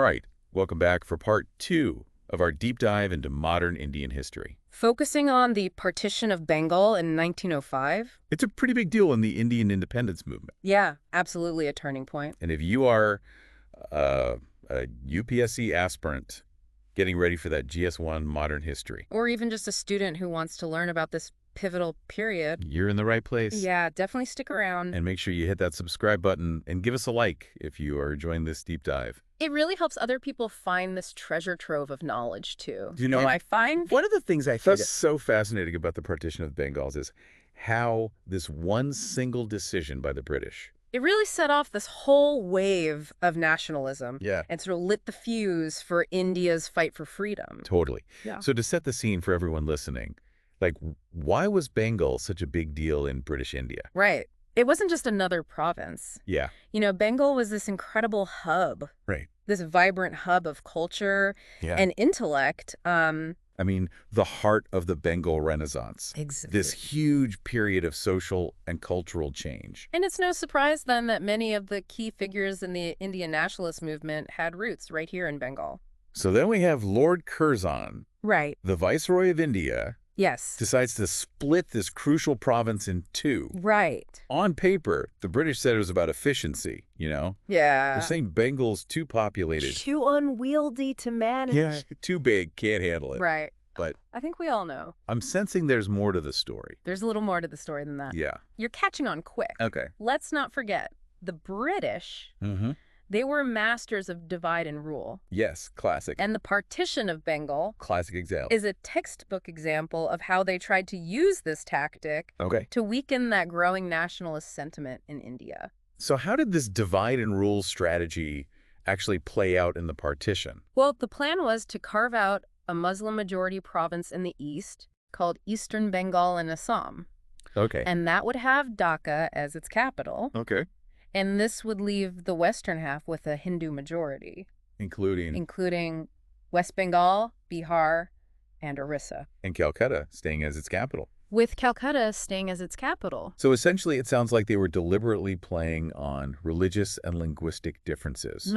All right, welcome back for part 2 of our deep dive into modern Indian history. Focusing on the Partition of Bengal in 1905? It's a pretty big deal in the Indian independence movement. Yeah, absolutely a turning point. And if you are a UPSC aspirant getting ready for that GS1 Modern History, Or even just a student who wants to learn about this pivotal period. you're in the right place. Yeah, definitely stick around. And make sure you hit that subscribe button and give us a like if you are enjoying this deep dive. It really helps other people find this treasure trove of knowledge, too. Do you know what I find? One of the things I find so fascinating about the Partition of Bengals is how this one single decision by the British. It really set off this whole wave of nationalism. Yeah. And sort of lit the fuse for India's fight for freedom. Totally. Yeah. So to set the scene for everyone listening, like, why was Bengal such a big deal in British India? Right. It wasn't just another province. Yeah. You know, Bengal was this incredible hub. Right. This vibrant hub of culture Yeah. and intellect. I mean, the heart of the Bengal Renaissance. Exactly. This huge period of social and cultural change. And it's no surprise then that many of the key figures in the Indian nationalist movement had roots right here in Bengal. So then we have Lord Curzon, Right. the Viceroy of India, Yes. decides to split this crucial province in two. Right. On paper, the British said it was about efficiency, you know? Yeah. They're saying Bengal's too populated. Too unwieldy to manage. Yeah, too big, can't handle it. Right. But I think we all know. I'm sensing there's more to the story. There's a little more to the story than that. Yeah. You're catching on quick. Okay. Let's not forget, the British, Mm-hmm. they were masters of divide and rule. Yes, classic. And the Partition of Bengal Classic example. is a textbook example of how they tried to use this tactic Okay. to weaken that growing nationalist sentiment in India. So how did this divide and rule strategy actually play out in the partition? Well, the plan was to carve out a Muslim-majority province in the east called Eastern Bengal and Assam. Okay. And that would have Dhaka as its capital. Okay. And this would leave the western half with a Hindu majority, including West Bengal, Bihar, and Orissa, and Calcutta staying as its capital. with Calcutta staying as its capital. So essentially, it sounds like they were deliberately playing on religious and linguistic differences,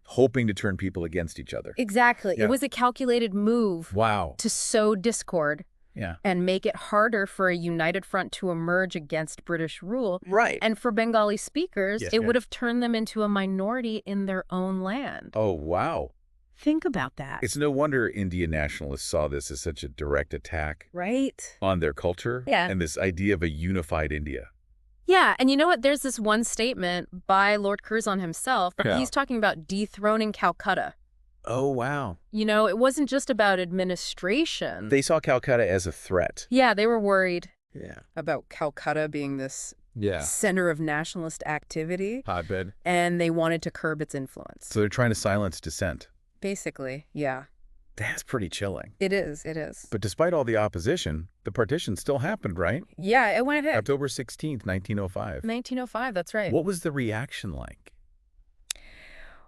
hoping to turn people against each other. Exactly. Yeah. It was a calculated move Wow. to sow discord Yeah. and make it harder for a united front to emerge against British rule. Right. And for Bengali speakers, Yes, it yeah. would have turned them into a minority in their own land. Oh, wow. Think about that. It's no wonder Indian nationalists saw this as such a direct attack Right? on their culture Yeah. and this idea of a unified India. Yeah, and you know what? There's this one statement by Lord Curzon himself. Yeah. He's talking about dethroning Calcutta. Oh, wow. You know, it wasn't just about administration. They saw Calcutta as a threat. Yeah, they were worried Yeah. about Calcutta being this Yeah. center of nationalist activity, Hotbed. and they wanted to curb its influence. So they're trying to silence dissent. Basically, yeah. That's pretty chilling. It is, it is. But despite all the opposition, the partition still happened, right? Yeah, it went ahead. October 16th, 1905. 1905, that's right. What was the reaction like?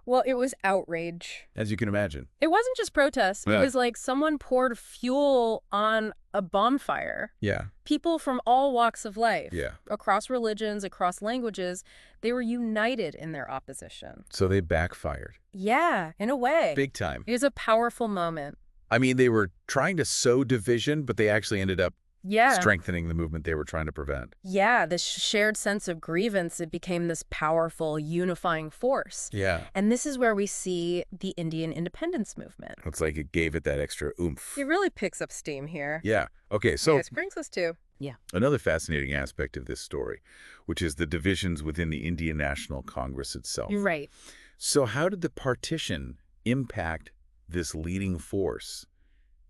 Well, it was outrage. As you can imagine. It wasn't just protests. Yeah. It was like someone poured fuel on a bonfire. Yeah. People from all walks of life, Yeah. across religions, across languages, they were united in their opposition. So they backfired. Yeah, in a way. Big time. It was a powerful moment. I mean, they were trying to sow division, but they actually ended up Yeah. strengthening the movement they were trying to prevent. Yeah, this shared sense of grievance, it became this powerful, unifying force. Yeah. And this is where we see the Indian independence movement. It's like it gave it that extra oomph. It really picks up steam here. Yeah. Okay, so This brings us to... Yeah. another fascinating aspect of this story, which is the divisions within the Indian National Congress itself. You're right. So how did the partition impact this leading force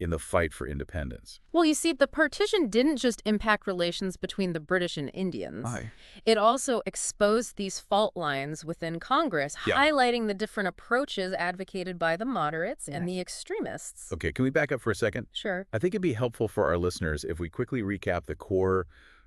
in the fight for independence? Well, you see, the partition didn't just impact relations between the British and Indians. It also exposed these fault lines within Congress, Yeah. highlighting the different approaches advocated by the moderates and the extremists. Okay, can we back up for a second? Sure. I think it'd be helpful for our listeners if we quickly recap the core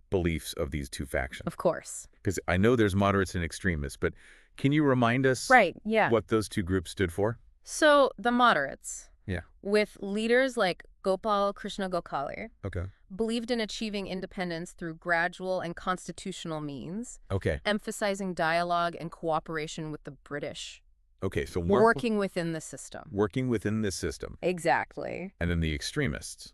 beliefs of these two factions. Of course. Because I know there's moderates and extremists, but can you remind us Right, yeah. what those two groups stood for? So the moderates, Yeah. with leaders like Gopal Krishna Gokhale, Okay. believed in achieving independence through gradual and constitutional means, Okay. emphasizing dialogue and cooperation with the British. Okay, so working within the system. Working within this system. Exactly. And then the extremists.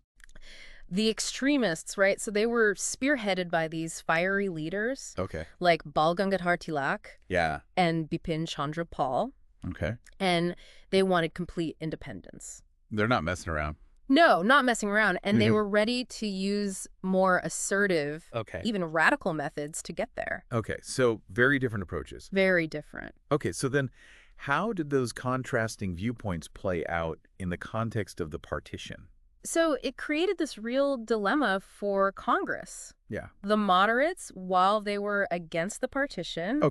The extremists, right? So they were spearheaded by these fiery leaders. Okay. Like Bal Gangadhar Tilak. Yeah. And Bipin Chandra Pal. Okay. And they wanted complete independence. They're not messing around. No, not messing around. And they were ready to use more assertive, even radical methods to get there. Okay, so very different approaches. Very different. Okay, so then how did those contrasting viewpoints play out in the context of the partition? So it created this real dilemma for Congress. Yeah. The moderates, while they were against the partition,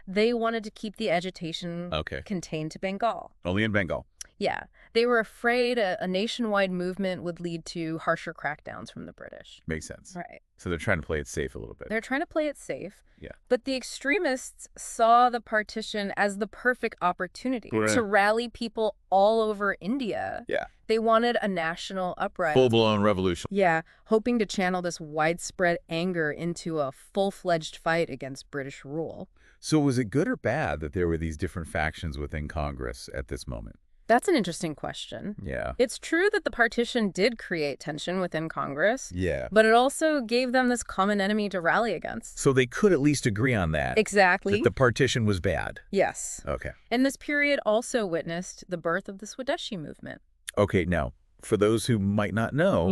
they wanted to keep the agitation contained to Bengal. Only in Bengal. Yeah. They were afraid a nationwide movement would lead to harsher crackdowns from the British. Makes sense. Right. So they're trying to play it safe a little bit. They're trying to play it safe. Yeah. But the extremists saw the partition as the perfect opportunity to rally people all over India. Yeah. They wanted a national uprising. Full-blown revolution. Yeah, hoping to channel this widespread anger into a full-fledged fight against British rule. So was it good or bad that there were these different factions within Congress at this moment? That's an interesting question. Yeah. It's true that the partition did create tension within Congress. Yeah. But it also gave them this common enemy to rally against. So they could at least agree on that. Exactly. That the partition was bad. Yes. Okay. And this period also witnessed the birth of the Swadeshi movement. Okay, now, for those who might not know,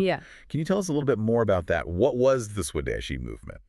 can you tell us a little bit more about that? What was the Swadeshi movement?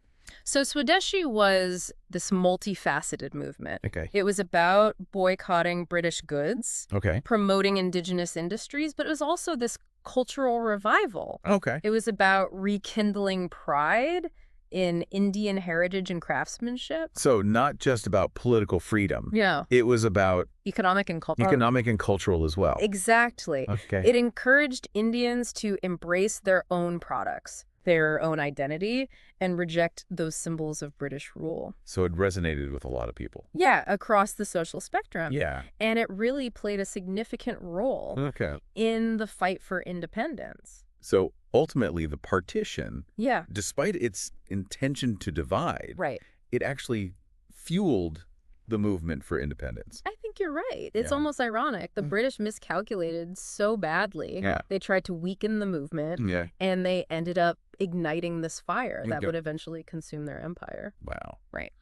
So Swadeshi was this multifaceted movement. Okay. It was about boycotting British goods, promoting indigenous industries, but it was also this cultural revival. Okay. It was about rekindling pride in Indian heritage and craftsmanship. So not just about political freedom. Yeah. It was about economic and cultural. Economic and cultural as well. Exactly. Okay. It encouraged Indians to embrace their own products, their own identity, and reject those symbols of British rule. So it resonated with a lot of people. Yeah, across the social spectrum. Yeah. And it really played a significant role in the fight for independence. So ultimately, the partition, yeah, despite its intention to divide, right, it actually fueled the movement for independence. I think you're right. It's almost ironic. The British miscalculated so badly. Yeah. They tried to weaken the movement, and they ended up igniting this fire that would eventually consume their empire. Wow. Right.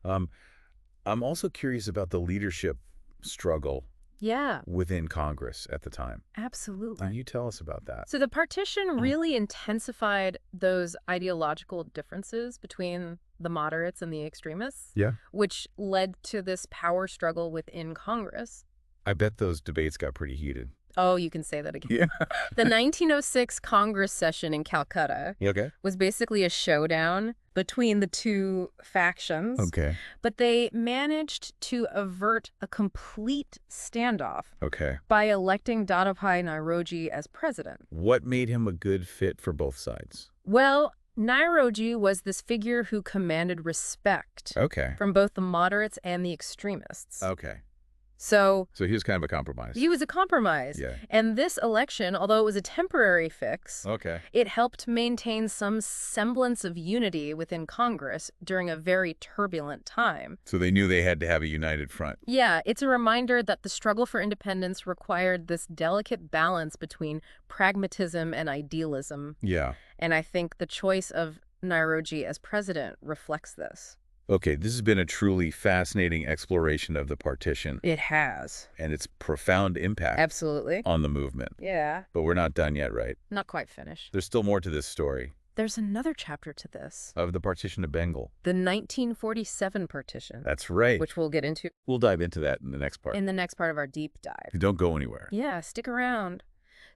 I'm also curious about the leadership struggle within Congress at the time. Absolutely. Can you tell us about that? So the partition really intensified those ideological differences between the moderates and the extremists, which led to this power struggle within Congress. I bet those debates got pretty heated. Oh, you can say that again. The 1906 Congress session in Calcutta was basically a showdown between the two factions. But they managed to avert a complete standoff by electing Dadabhai Naoroji as president. What made him a good fit for both sides? Well, Naoroji was this figure who commanded respect from both the moderates and the extremists. So he was kind of a compromise. He was a compromise. Yeah. And this election, although it was a temporary fix, it helped maintain some semblance of unity within Congress during a very turbulent time. So they knew they had to have a united front. Yeah, it's a reminder that the struggle for independence required this delicate balance between pragmatism and idealism. Yeah. And I think the choice of Naoroji as president reflects this. Okay, this has been a truly fascinating exploration of the partition. It has. And its profound impact on the movement. Yeah. But we're not done yet, right? Not quite finished. There's still more to this story. There's another chapter to this. Of the Partition of Bengal. The 1947 partition. That's right. Which we'll get into. We'll dive into that in the next part. In the next part of our deep dive. Don't go anywhere. Yeah, stick around.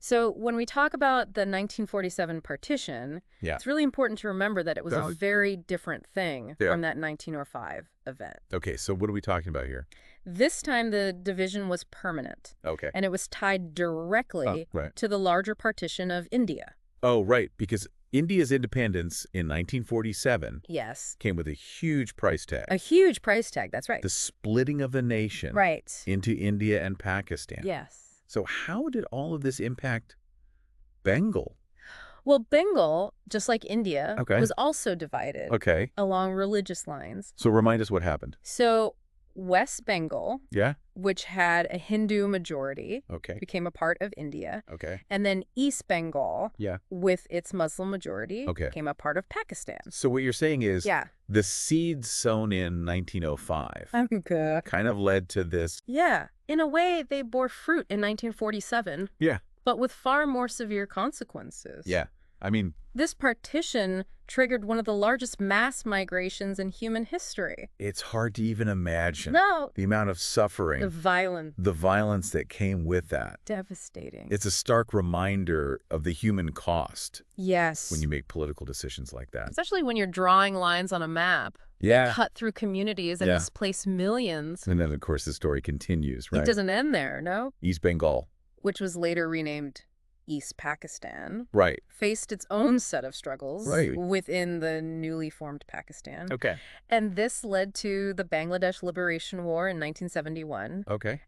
So when we talk about the 1947 partition, it's really important to remember that it was a very different thing from that 1905 event. Okay, so what are we talking about here? This time the division was permanent. And it was tied directly to the larger partition of India. Oh, right, because India's independence in 1947 came with a huge price tag. A huge price tag, that's right. The splitting of the nation into India and Pakistan. Yes. So how did all of this impact Bengal? Well, Bengal, just like India, was also divided along religious lines. So remind us what happened. So West Bengal, which had a Hindu majority, became a part of India. And then East Bengal, with its Muslim majority, became a part of Pakistan. So what you're saying is the seeds sown in 1905 kind of led to this. Yeah. In a way, they bore fruit in 1947. Yeah. But with far more severe consequences. Yeah. I mean, this partition triggered one of the largest mass migrations in human history. It's hard to even imagine the amount of suffering, the violence that came with that. Devastating. It's a stark reminder of the human cost. Yes. When you make political decisions like that. Especially when you're drawing lines on a map. Yeah. Cut through communities and displace millions. And then, of course, the story continues, right? It doesn't end there, no? East Bengal. Which was later renamed East Pakistan, faced its own set of struggles within the newly formed Pakistan. And this led to the Bangladesh Liberation War in 1971.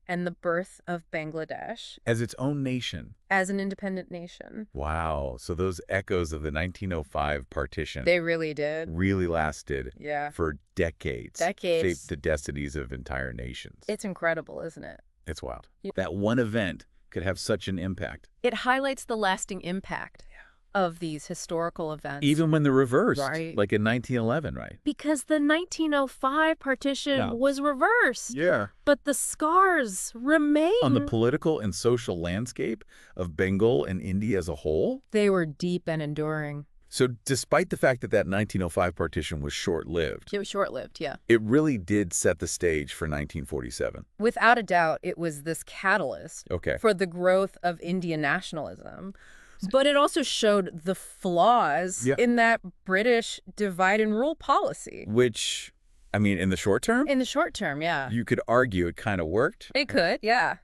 And the birth of Bangladesh. As its own nation. As an independent nation. Wow. So those echoes of the 1905 partition. They really did. Really lasted for decades. Shaped the destinies of entire nations. It's incredible, isn't it? It's wild. That one event could have such an impact. It highlights the lasting impact of these historical events. Even when they're reversed, like in 1911, right? Because the 1905 partition was reversed. But the scars remain. On the political and social landscape of Bengal and India as a whole? They were deep and enduring. So despite the fact that 1905 partition was short-lived. It was short-lived, It really did set the stage for 1947. Without a doubt, it was this catalyst for the growth of Indian nationalism. But it also showed the flaws in that British divide and rule policy. Which, I mean, in the short term? In the short term, You could argue it kind of worked. It could,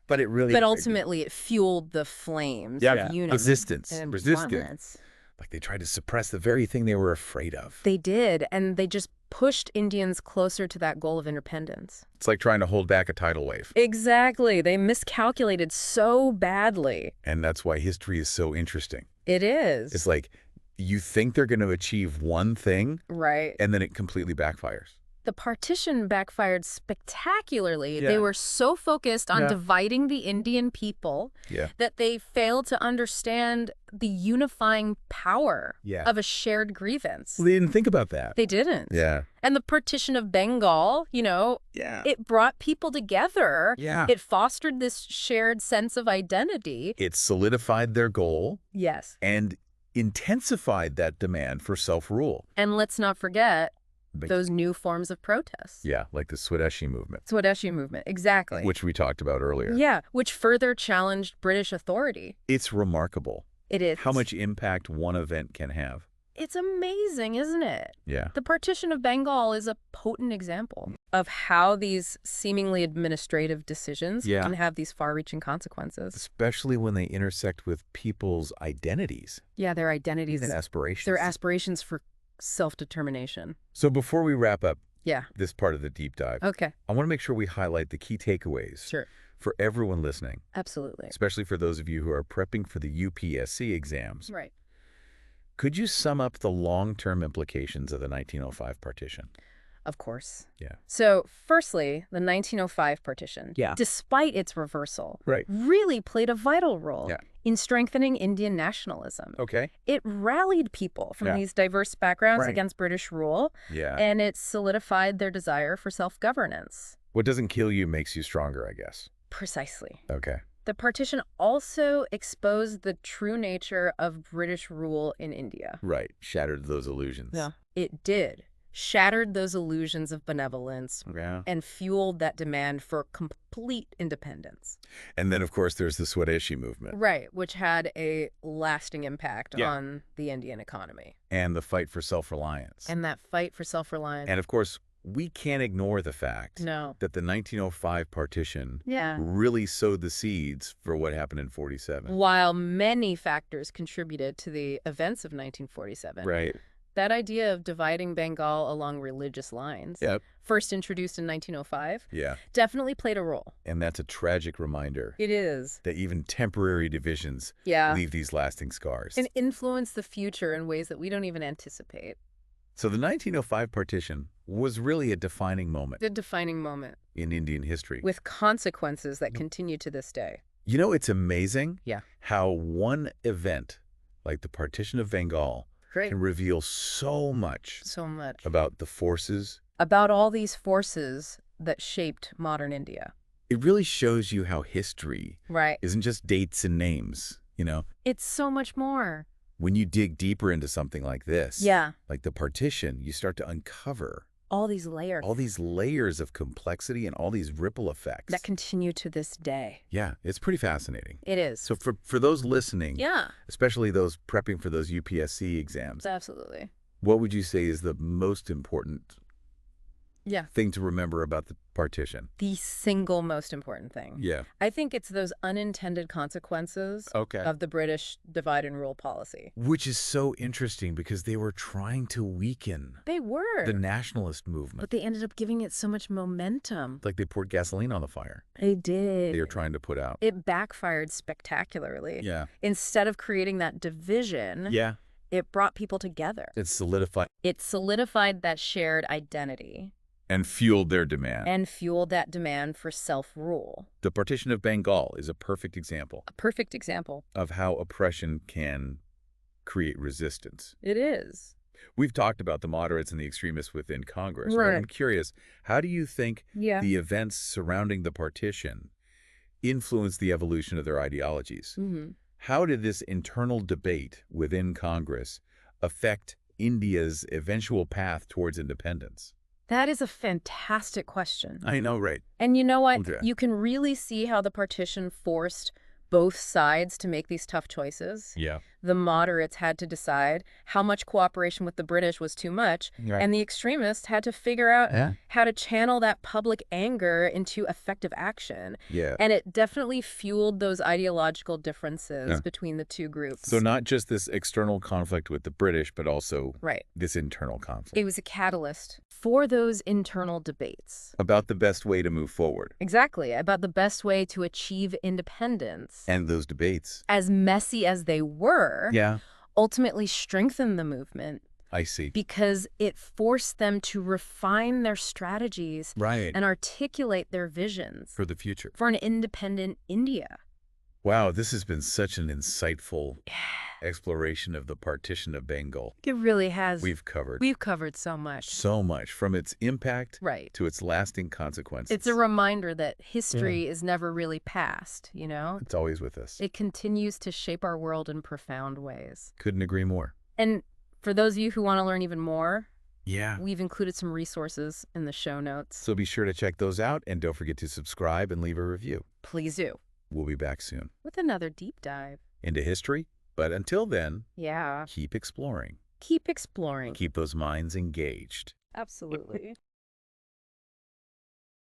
But it really... But ultimately, it fueled the flames of unity. Resistance. Like they tried to suppress the very thing they were afraid of. They did, and they just pushed Indians closer to that goal of independence. It's like trying to hold back a tidal wave. Exactly. They miscalculated so badly. And that's why history is so interesting. It is. It's like you think they're going to achieve one thing, and then it completely backfires. The partition backfired spectacularly. They were so focused on dividing the Indian people that they failed to understand the unifying power of a shared grievance. Well, they didn't think about that. They didn't. And the partition of Bengal, it brought people together. It fostered this shared sense of identity. It solidified their goal. Yes. And intensified that demand for self-rule. And let's not forget those new forms of protests. Like the Swadeshi movement. Swadeshi movement, exactly. Which we talked about earlier. Which further challenged British authority. It's remarkable. It is. How much impact one event can have. It's amazing, isn't it? Yeah. The Partition of Bengal is a potent example of how these seemingly administrative decisions can have these far-reaching consequences. Especially when they intersect with people's identities. Yeah, their identities. And aspirations. Their aspirations for self-determination. So before we wrap up this part of the deep dive, I want to make sure we highlight the key takeaways for everyone listening. Absolutely. Especially for those of you who are prepping for the UPSC exams. Right. Could you sum up the long-term implications of the 1905 partition? Of course. Yeah. So, firstly, the 1905 partition, despite its reversal, really played a vital role in strengthening Indian nationalism. It rallied people from these diverse backgrounds against British rule, and it solidified their desire for self-governance. What doesn't kill you makes you stronger, I guess. Precisely. The partition also exposed the true nature of British rule in India. Shattered those illusions. It did. Shattered those illusions of benevolence and fueled that demand for complete independence. And then, of course, there's the Swadeshi movement. Which had a lasting impact on the Indian economy. And the fight for self-reliance. And that fight for self-reliance. And, of course, we can't ignore the fact that the 1905 partition really sowed the seeds for what happened in 47. While many factors contributed to the events of 1947. That idea of dividing Bengal along religious lines, first introduced in 1905, definitely played a role. And that's a tragic reminder. It is. That even temporary divisions leave these lasting scars. And influence the future in ways that we don't even anticipate. So the 1905 partition was really a defining moment. The defining moment. In Indian history. With consequences that continue to this day. You know, it's amazing Yeah. how one event, like the Partition of Bengal, can reveal so much. So much. About the forces. About all these forces that shaped modern India. It really shows you how history isn't just dates and names, you know? It's so much more. When you dig deeper into something like this, like the partition, you start to uncover all these layers. All these layers of complexity and all these ripple effects. That continue to this day. Yeah, it's pretty fascinating. It is. So for those listening, especially those prepping for those UPSC exams, absolutely. What would you say is the most important thing to remember about the partition? The single most important thing. Yeah. I think it's those unintended consequences of the British divide and rule policy. Which is so interesting because they were trying to weaken the nationalist movement. But they ended up giving it so much momentum. Like they poured gasoline on the fire. They did. They were trying to put out. It backfired spectacularly. Yeah. Instead of creating that division, it brought people together. It solidified. It solidified that shared identity. And fueled their demand. And fueled that demand for self-rule. The Partition of Bengal is a perfect example. A perfect example. Of how oppression can create resistance. It is. We've talked about the moderates and the extremists within Congress. Right. But I'm curious, how do you think the events surrounding the partition influenced the evolution of their ideologies? How did this internal debate within Congress affect India's eventual path towards independence? That is a fantastic question. I know, right? And you know what? You can really see how the partition forced both sides to make these tough choices. Yeah. The moderates had to decide how much cooperation with the British was too much, and the extremists had to figure out how to channel that public anger into effective action. Yeah. And it definitely fueled those ideological differences between the two groups. So not just this external conflict with the British, but also this internal conflict. It was a catalyst for those internal debates. About the best way to move forward. Exactly. About the best way to achieve independence. And those debates, as messy as they were, ultimately strengthened the movement. I see. Because it forced them to refine their strategies and articulate their visions. For the future. For an independent India. Wow, this has been such an insightful exploration of the Partition of Bengal. It really has. We've covered so much. So much, from its impact to its lasting consequences. It's a reminder that history is never really past, you know? It's always with us. It continues to shape our world in profound ways. Couldn't agree more. And for those of you who want to learn even more, Yeah. We've included some resources in the show notes. So be sure to check those out, and don't forget to subscribe and leave a review. Please do. We'll be back soon. With another deep dive. Into history. But until then, yeah, keep exploring. Keep exploring. Keep those minds engaged. Absolutely.